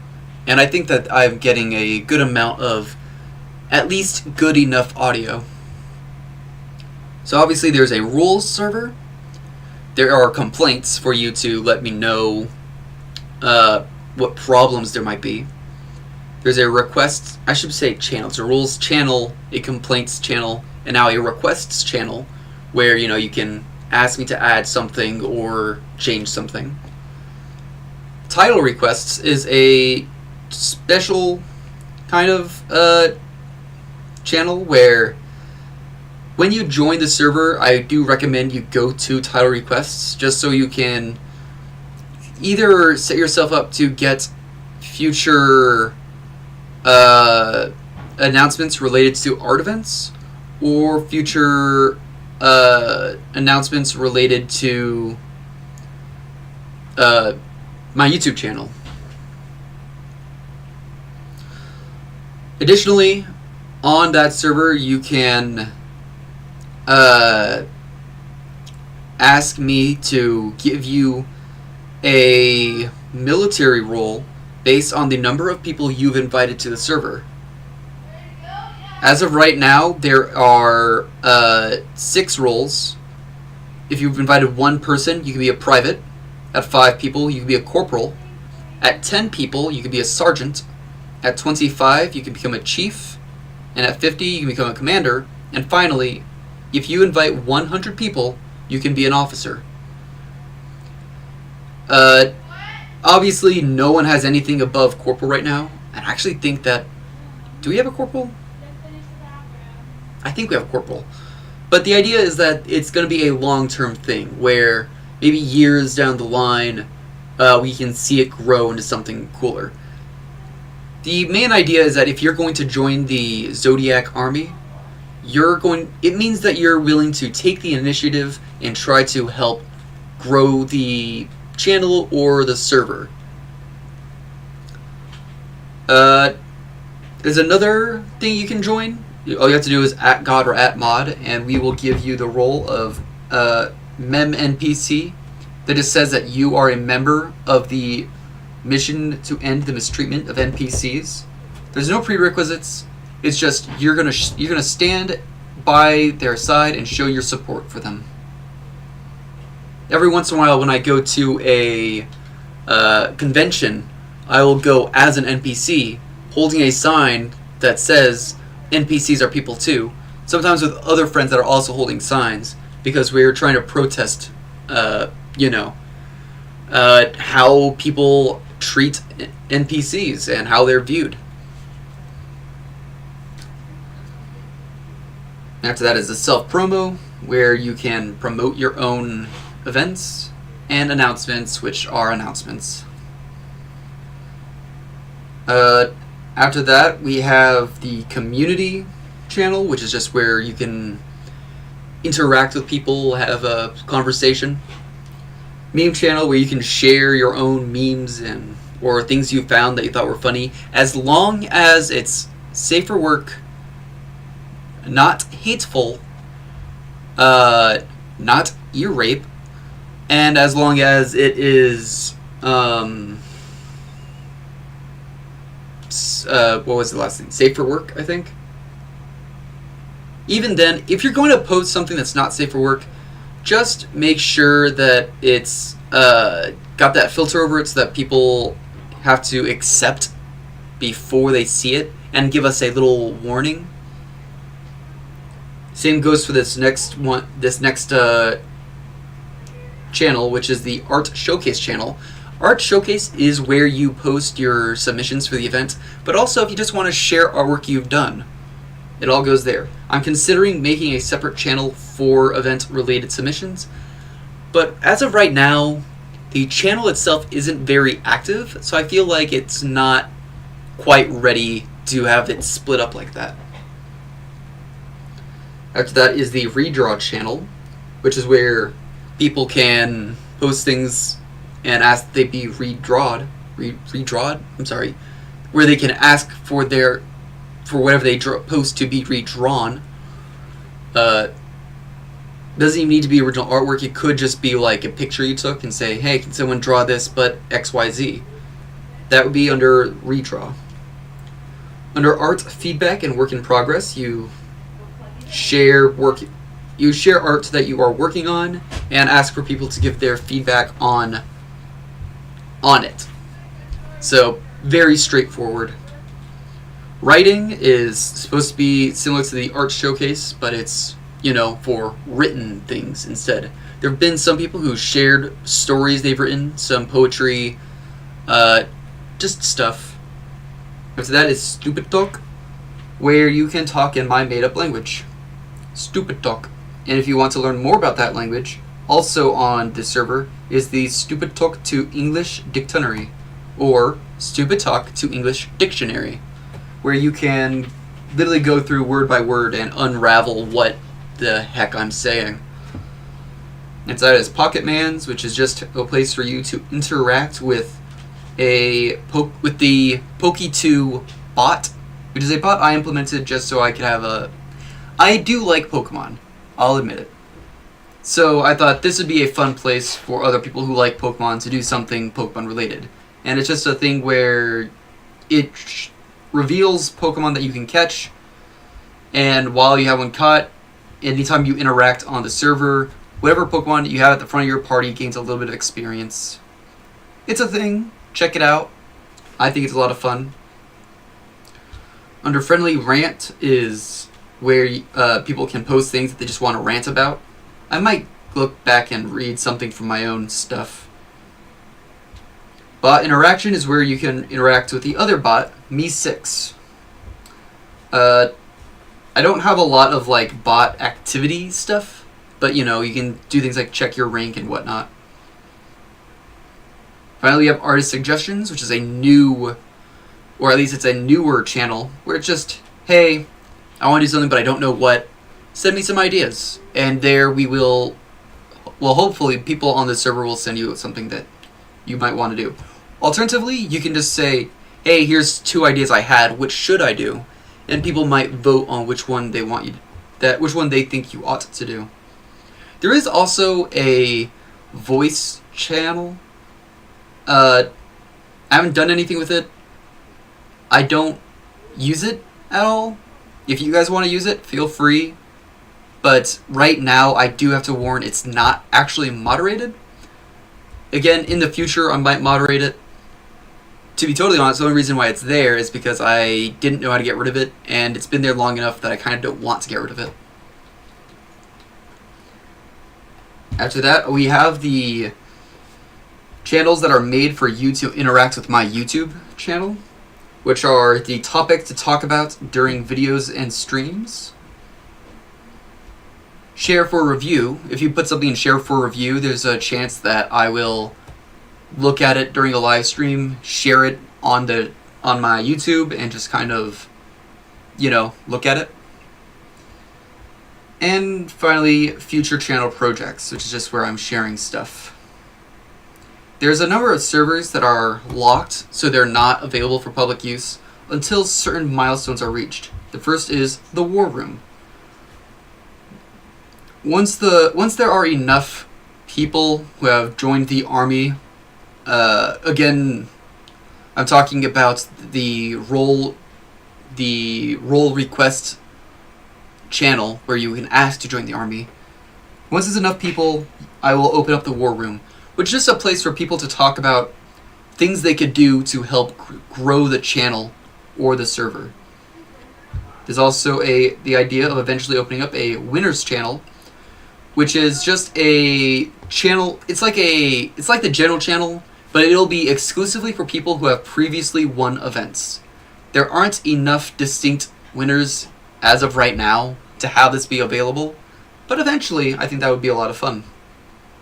and I think that I'm getting a good amount of at least good enough audio. So obviously there's a rules server. There are complaints for you to let me know what problems there might be. There's a request, I should say channel. It's a rules channel, a complaints channel, and now a requests channel where you can ask me to add something or change something. Title requests is a special kind of channel where when you join the server, I do recommend you go to title requests just so you can either set yourself up to get future announcements related to art events or future announcements related to my YouTube channel. Additionally, on that server you can ask me to give you a military role based on the number of people you've invited to the server. As of right now, there are 6 roles. If you've invited 1 person, you can be a private. At 5 people, you can be a corporal. At 10 people, you can be a sergeant. At 25, you can become a chief. And at 50, you can become a commander. And finally, if you invite 100 people, you can be an officer. Obviously, no one has anything above corporal right now. And I actually think that... Do we have a corporal? I think we have a corporal. But the idea is that it's going to be a long-term thing, where maybe years down the line, we can see it grow into something cooler. The main idea is that if you're going to join the Zodiak army, it means that you're willing to take the initiative and try to help grow the channel or the server. There's another thing you can join. All you have to do is @God or @mod, and we will give you the role of mem NPC. That just says that you are a member of the mission to end the mistreatment of NPCs. There's no prerequisites. It's just you're gonna stand by their side and show your support for them. Every once in a while, when I go to a convention, I will go as an NPC, holding a sign that says NPCs are people too. Sometimes with other friends that are also holding signs, because we're trying to protest, how people treat NPCs and how they're viewed. After that is the self-promo, where you can promote your own events, and announcements, which are announcements. After that, we have the community channel, which is just where you can interact with people, have a conversation. Meme channel, where you can share your own memes or things you found that you thought were funny, as long as it's safe for work, not hateful, not ear rape, and as long as it is what was the last thing? Safe for work, I think. Even then, if you're going to post something that's not safe for work, just make sure that it's got that filter over it so that people have to accept before they see it and give us a little warning. Same goes for this next channel, which is the Art Showcase channel. Art Showcase is where you post your submissions for the event, but also if you just want to share artwork you've done, it all goes there. I'm considering making a separate channel for event-related submissions, but as of right now, the channel itself isn't very active, so I feel like it's not quite ready to have it split up like that. After that is the Redraw channel, which is where people can post things and ask that they be redrawed. I'm sorry. Where they can ask for whatever they post to be redrawn. Doesn't even need to be original artwork. It could just be like a picture you took and say, hey, can someone draw this but XYZ? That would be under Redraw. Under Art Feedback and Work in Progress, you share art that you are working on and ask for people to give their feedback on it. So, very straightforward. Writing is supposed to be similar to the Art Showcase, but it's, for written things instead. There have been some people who shared stories they've written, some poetry, just stuff. After that is Stupid Talk, where you can talk in my made-up language. Stupid Talk. And if you want to learn more about that language, also on this server is the Stupid Talk to English Dictionary, or Stupid Talk to English Dictionary, where you can literally go through word by word and unravel what the heck I'm saying. Inside is Pocket Mans, which is just a place for you to interact with the Poke2 bot, which is a bot I implemented just so I could have I do like Pokemon, I'll admit it. So I thought this would be a fun place for other people who like Pokemon to do something Pokemon related. And it's just a thing where it reveals Pokemon that you can catch, and while you have one caught, anytime you interact on the server, whatever Pokemon you have at the front of your party gains a little bit of experience. It's a thing. Check it out. I think it's a lot of fun. Under Friendly Rant is where people can post things that they just want to rant about. I might look back and read something from my own stuff. Bot Interaction is where you can interact with the other bot, Me6. I don't have a lot of bot activity stuff, but you can do things like check your rank and whatnot. Finally, we have Artist Suggestions, which is a new, or at least it's a newer channel, where it's just, hey, I want to do something but I don't know what, send me some ideas. And there we will, hopefully people on the server will send you something that you might want to do. Alternatively, you can just say, hey, here's 2 ideas I had, which should I do? And people might vote on which one they want which one they think you ought to do. There is also a voice channel. I haven't done anything with it. I don't use it at all. If you guys want to use it, feel free. But right now, I do have to warn, it's not actually moderated. Again, in the future, I might moderate it. To be totally honest, the only reason why it's there is because I didn't know how to get rid of it, and it's been there long enough that I kind of don't want to get rid of it. After that, we have the channels that are made for you to interact with my YouTube channel, which are the topic to talk about during videos and streams. Share for review. If you put something in share for review, there's a chance that I will look at it during a live stream, share it on my YouTube, and just kind of, look at it. And finally, future channel projects, which is just where I'm sharing stuff. There's a number of servers that are locked, so they're not available for public use until certain milestones are reached. The first is the War Room. Once there are enough people who have joined the army, again, I'm talking about the role request channel where you can ask to join the army. Once there's enough people, I will open up the War Room, which is just a place for people to talk about things they could do to help grow the channel or the server. There's also the idea of eventually opening up a winners channel, which is just a channel. It's like the general channel, but it'll be exclusively for people who have previously won events. There aren't enough distinct winners as of right now to have this be available, but eventually I think that would be a lot of fun.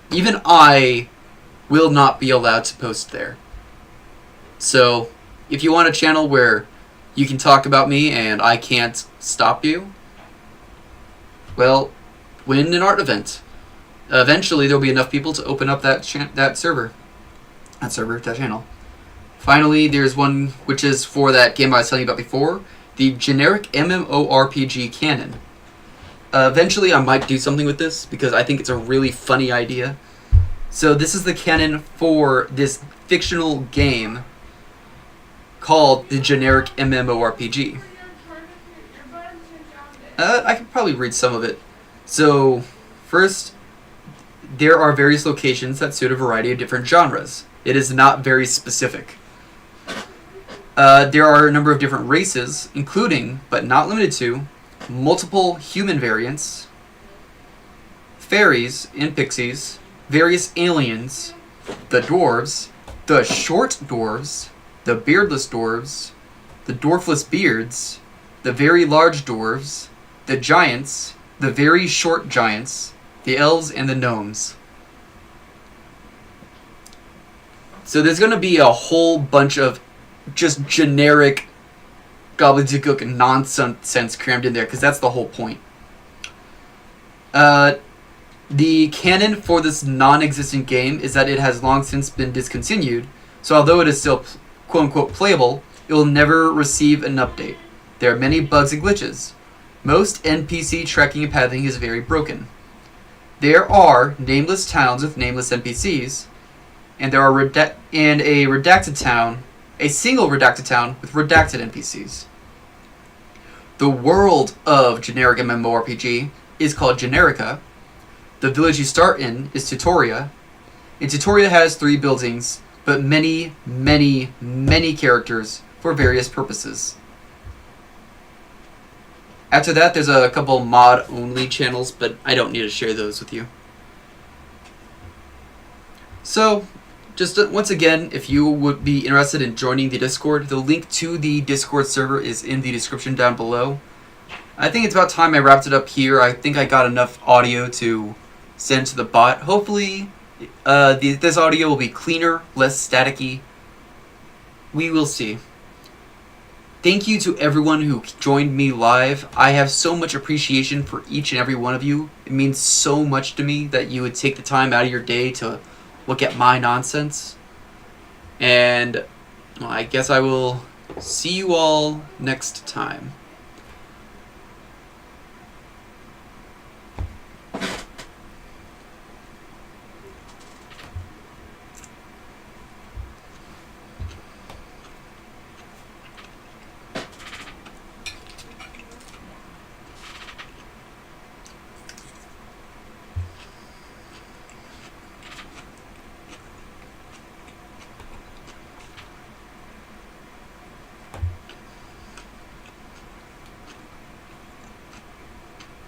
Even I will not be allowed to post there. So if you want a channel where you can talk about me and I can't stop you, well, win an art event. Eventually there'll be enough people to open up that channel. Finally, there's one which is for that game I was telling you about before, the generic MMORPG canon. Eventually I might do something with this because I think it's a really funny idea. So this is the canon for this fictional game called the generic MMORPG. I could probably read some of it. So, first, there are various locations that suit a variety of different genres. It is not very specific. There are a number of different races, including, but not limited to, multiple human variants, fairies and pixies, various aliens, the dwarves, the short dwarves, the beardless dwarves, the dwarfless beards, the very large dwarves, the giants, the very short giants, the elves, and the gnomes. So there's going to be a whole bunch of just generic gobbledygook nonsense crammed in there, because that's the whole point. The canon for this non-existent game is that it has long since been discontinued, so although it is still quote-unquote playable, it will never receive an update. There are many bugs and glitches. Most NPC tracking and pathing is very broken. There are nameless towns with nameless NPCs, and there are a single redacted town with redacted NPCs. The world of generic MMORPG is called Generica. The village you start in is Tutoria, and Tutoria has 3 buildings, but many, many, many characters for various purposes. After that, there's a couple mod-only channels, but I don't need to share those with you. So, just once again, if you would be interested in joining the Discord, the link to the Discord server is in the description down below. I think it's about time I wrapped it up here. I think I got enough audio to send to the bot. Hopefully, this audio will be cleaner, less staticky. We will see. Thank you to everyone who joined me live. I have so much appreciation for each and every one of you. It means so much to me that you would take the time out of your day to look at my nonsense. And well, I guess I will see you all next time.